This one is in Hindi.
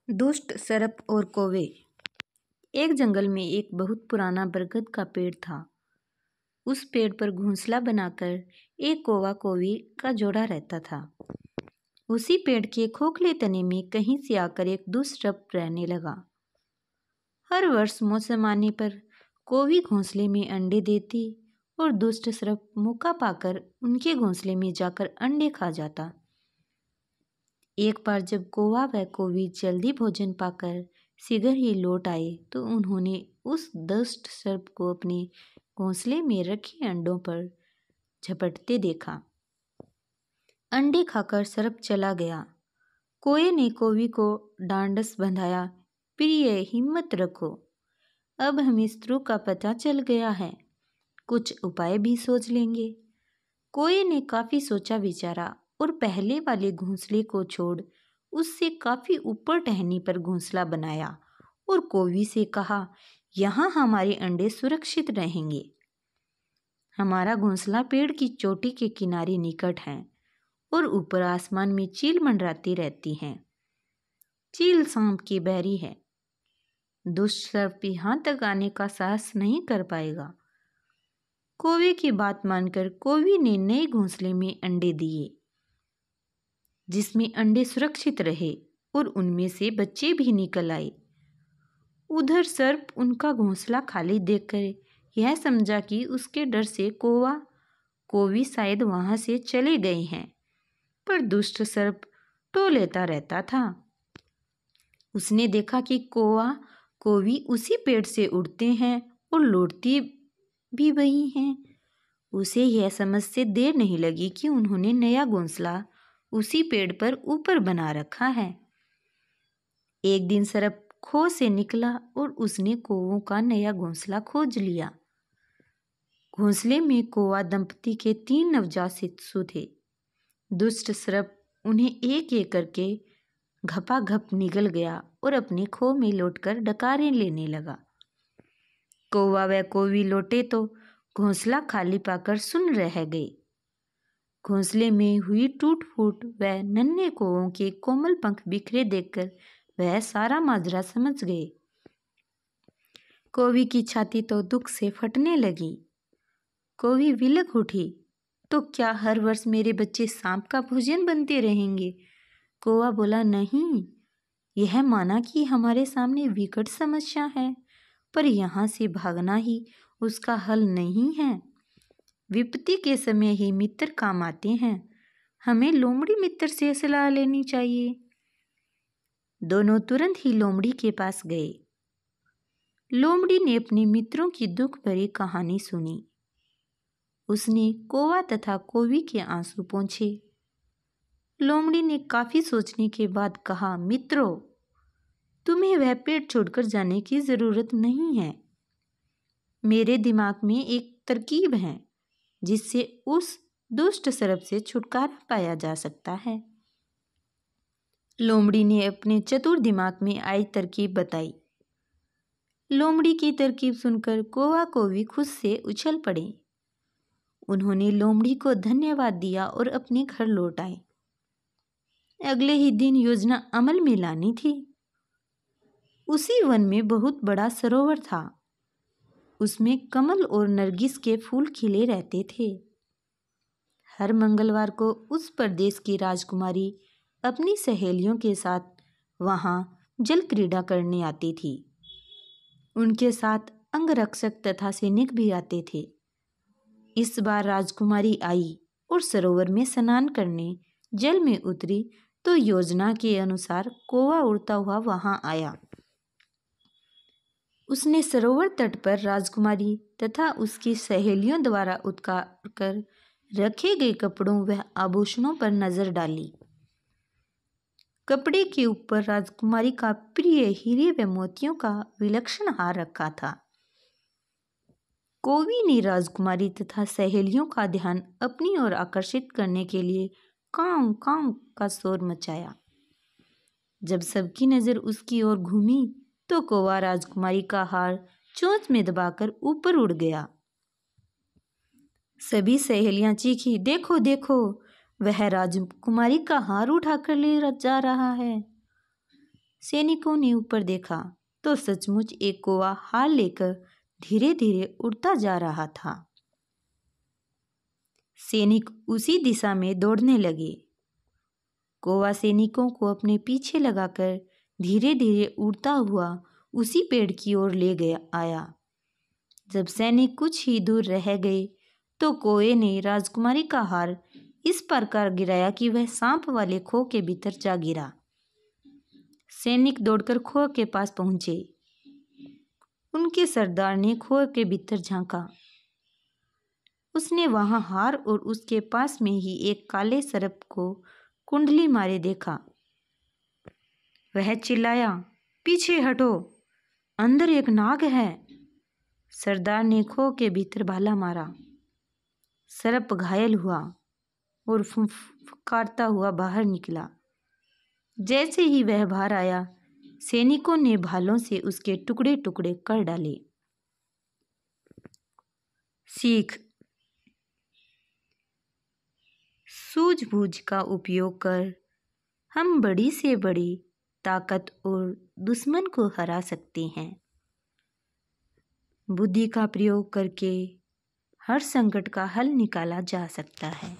दुष्ट सर्प और कौवे। एक जंगल में एक बहुत पुराना बरगद का पेड़ था। उस पेड़ पर घोंसला बनाकर एक कौवा कौवी का जोड़ा रहता था। उसी पेड़ के खोखले तने में कहीं से आकर एक दुष्ट सर्प रहने लगा। हर वर्ष मौसम आने पर कौवी घोंसले में अंडे देती और दुष्ट सर्प मौका पाकर उनके घोंसले में जाकर अंडे खा जाता। एक बार जब कौवा व कौवी जल्दी भोजन पाकर शीघ्र ही लौट आए तो उन्होंने उस दुष्ट सर्प को अपने घोंसले में रखे अंडों पर झपटते देखा। अंडे खाकर सर्प चला गया। कौवे ने कौवी को डांडस बंधाया, प्रिय हिम्मत रखो, अब हमें शत्रु का पता चल गया है, कुछ उपाय भी सोच लेंगे। कौवे ने काफी सोचा विचारा और पहले वाले घोंसले को छोड़ उससे काफी ऊपर टहनी पर घोंसला बनाया और कौवी से कहा, यहाँ हमारे अंडे सुरक्षित रहेंगे। हमारा घोंसला पेड़ की चोटी के किनारे निकट है और ऊपर आसमान में चील मंडराती रहती हैं। चील सांप की बैरी है। दुष्ट सर्प यहाँ तक आने का साहस नहीं कर पाएगा। कौवे की बात मानकर कौवी ने नए घोंसले में अंडे दिए, जिसमें अंडे सुरक्षित रहे और उनमें से बच्चे भी निकल आए। उधर सर्प उनका घोंसला खाली देखकर यह समझा कि उसके डर से कौवा कौवी शायद वहां से चले गए हैं, पर दुष्ट सर्प टो लेता रहता था। उसने देखा कि कौवा कौवी उसी पेड़ से उड़ते हैं और लौटती भी वही हैं। उसे यह समझ से देर नहीं लगी कि उन्होंने नया घोंसला उसी पेड़ पर ऊपर बना रखा है। एक दिन सर्प खो से निकला और उसने कौवों का नया घोंसला खोज लिया। घोंसले में कौवा दंपति के 3 नवजात शिशु थे। दुष्ट सर्प उन्हें एक एक करके घपाघप निगल गया और अपने खो में लौटकर डकारें लेने लगा। कौवा व कौवी लौटे तो घोंसला खाली पाकर सुन रह गए। घोंसले में हुई टूट फूट व नन्हे कौवों के कोमल पंख बिखरे देखकर वह सारा माजरा समझ गए। कौवी की छाती तो दुख से फटने लगी। कौवी विलक उठी, तो क्या हर वर्ष मेरे बच्चे सांप का भोजन बनते रहेंगे? कौवा बोला, नहीं, यह माना कि हमारे सामने विकट समस्या है, पर यहाँ से भागना ही उसका हल नहीं है। विपत्ति के समय ही मित्र काम आते हैं। हमें लोमड़ी मित्र से सलाह लेनी चाहिए। दोनों तुरंत ही लोमड़ी के पास गए। लोमड़ी ने अपने मित्रों की दुख भरी कहानी सुनी। उसने कौवा तथा कौवी के आंसू पोंछे। लोमड़ी ने काफी सोचने के बाद कहा, मित्रों, तुम्हें वह पेड़ छोड़कर जाने की जरूरत नहीं है। मेरे दिमाग में एक तरकीब है जिससे उस दुष्ट सर्प से छुटकारा पाया जा सकता है। लोमड़ी ने अपने चतुर दिमाग में आई तरकीब बताई। लोमड़ी की तरकीब सुनकर कौवा कौवी खुश से उछल पड़े। उन्होंने लोमड़ी को धन्यवाद दिया और अपने घर लौट आए। अगले ही दिन योजना अमल में लानी थी। उसी वन में बहुत बड़ा सरोवर था। उसमें कमल और नरगिस के फूल खिले रहते थे। हर मंगलवार को उस प्रदेश की राजकुमारी अपनी सहेलियों के साथ वहां जल क्रीड़ा करने आती थी। उनके साथ अंगरक्षक तथा सैनिक भी आते थे। इस बार राजकुमारी आई और सरोवर में स्नान करने जल में उतरी तो योजना के अनुसार कौवा उड़ता हुआ वहां आया। उसने सरोवर तट पर राजकुमारी तथा उसकी सहेलियों द्वारा उतार कर रखे गए कपड़ों व आभूषणों पर नजर डाली। कपड़े के ऊपर राजकुमारी का प्रिय हीरे व मोतियों का विलक्षण हार रखा था। कौवी ने राजकुमारी तथा सहेलियों का ध्यान अपनी ओर आकर्षित करने के लिए कांव कांव का शोर मचाया। जब सबकी नजर उसकी ओर घूमी तो कौवा राजकुमारी का हार चोंच में दबाकर ऊपर उड़ गया। सभी सहेलियां चीखी, देखो देखो, वह राजकुमारी का हार उठाकर ले जा रहा है। सैनिकों ने ऊपर देखा तो सचमुच एक कौवा हार लेकर धीरे धीरे उड़ता जा रहा था। सैनिक उसी दिशा में दौड़ने लगे। कौवा सैनिकों को अपने पीछे लगाकर धीरे धीरे उड़ता हुआ उसी पेड़ की ओर ले गया आया। जब सैनिक कुछ ही दूर रह गए तो कौवे ने राजकुमारी का हार इस प्रकार गिराया कि वह सांप वाले खो के भीतर जा गिरा। सैनिक दौड़कर खो के पास पहुंचे। उनके सरदार ने खो के भीतर झांका। उसने वहां हार और उसके पास में ही एक काले सर्प को कुंडली मारे देखा। वह चिल्लाया, पीछे हटो, अंदर एक नाग है। सरदार ने खो के भीतर भाला मारा। सर्प घायल हुआ और फुफकारता हुआ बाहर निकला। जैसे ही वह बाहर आया, सैनिकों ने भालों से उसके टुकड़े टुकड़े कर डाले। सीख: सूझबूझ का उपयोग कर हम बड़ी से बड़ी ताकत और दुश्मन को हरा सकते हैं। बुद्धि का प्रयोग करके हर संकट का हल निकाला जा सकता है।